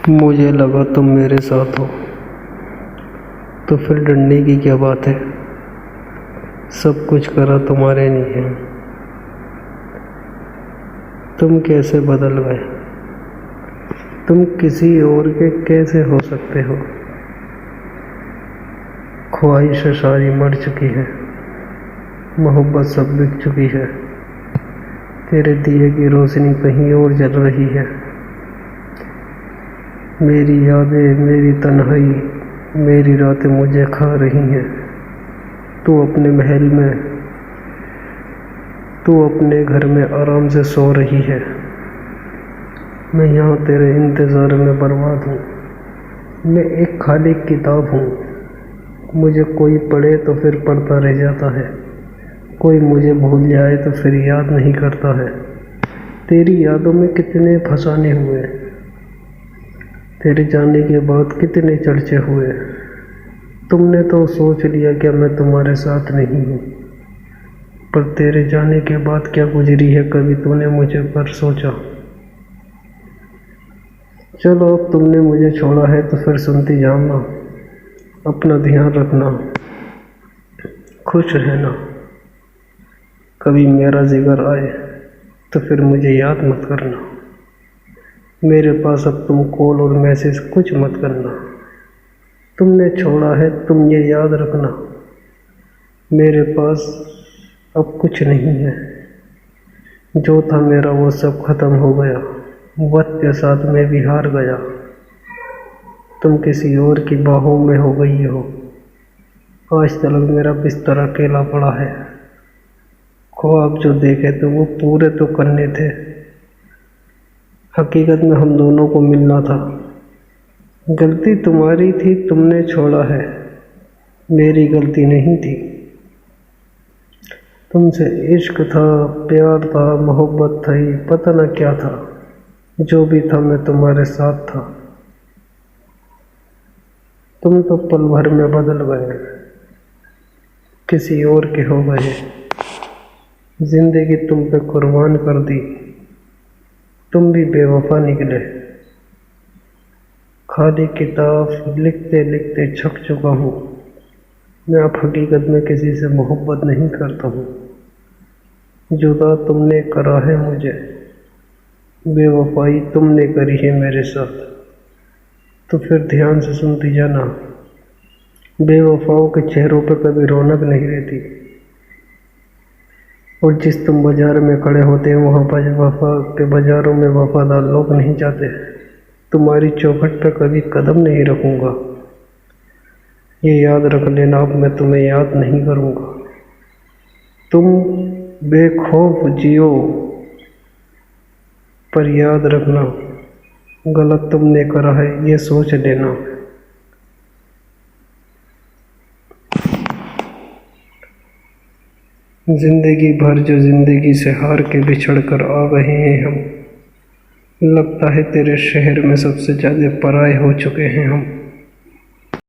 मुझे लगा तुम मेरे साथ हो, तो फिर डरने की क्या बात है। सब कुछ करा तुम्हारे नहीं है। तुम कैसे बदल गए, तुम किसी और के कैसे हो सकते हो। ख्वाहिशें सारी मर चुकी है, मोहब्बत सब बिक चुकी है। तेरे दिए की रोशनी कहीं और जल रही है। मेरी यादें, मेरी तन्हाई, मेरी रातें मुझे खा रही हैं। तू अपने महल में, तू अपने घर में आराम से सो रही है। मैं यहाँ तेरे इंतज़ार में बर्बाद हूँ। मैं एक खाली किताब हूँ। मुझे कोई पढ़े तो फिर पढ़ता रह जाता है, कोई मुझे भूल जाए तो फिर याद नहीं करता है। तेरी यादों में कितने फसाने हुए, तेरे जाने के बाद कितने चर्चे हुए। तुमने तो सोच लिया कि मैं तुम्हारे साथ नहीं हूँ, पर तेरे जाने के बाद क्या गुजरी है कभी तूने मुझे पर सोचा। चलो अब तुमने मुझे छोड़ा है तो फिर सुनती जाना। अपना ध्यान रखना, खुश रहना। कभी मेरा जिगर आए तो फिर मुझे याद मत करना। मेरे पास अब तुम कॉल और मैसेज कुछ मत करना। तुमने छोड़ा है तुम ये याद रखना। मेरे पास अब कुछ नहीं है। जो था मेरा वो सब खत्म हो गया। वक्त के साथ मैं भी हार गया। तुम किसी और की बाहों में हो गई हो। आज तक मेरा बिस्तर अकेला पड़ा है। ख्वाब जो देखे तो वो पूरे तो करने थे। हकीकत में हम दोनों को मिलना था। गलती तुम्हारी थी, तुमने छोड़ा है। मेरी गलती नहीं थी। तुमसे इश्क था, प्यार था, मोहब्बत थी, पता न क्या था। जो भी था मैं तुम्हारे साथ था। तुम तो पल भर में बदल गए, किसी और के हो गए। जिंदगी तुम पे कुर्बान कर दी। तुम भी बेवफा निकले। खाली किताब लिखते लिखते छक चुका हूँ। मैं अब हकीकत में किसी से मोहब्बत नहीं करता हूँ। जुदा तुमने करा है मुझे, बेवफाई तुमने करी है मेरे साथ। तो फिर ध्यान से सुनती जाना। बेवफाओं के चेहरों पर कभी रौनक नहीं रहती, और जिस तुम बाजार में खड़े होते हैं वहाँ पर वफा के बाजारों में वफादार लोग नहीं जाते। तुम्हारी चौखट पर कभी कदम नहीं रखूँगा, ये याद रख लेना। अब मैं तुम्हें याद नहीं करूँगा। तुम बेखौफ जियो, पर याद रखना गलत तुमने करा है ये सोच लेना। जिंदगी भर जो जिंदगी से हार के बिछड़ कर आ गए हैं हम, लगता है तेरे शहर में सबसे ज़्यादा पराए हो चुके हैं हम।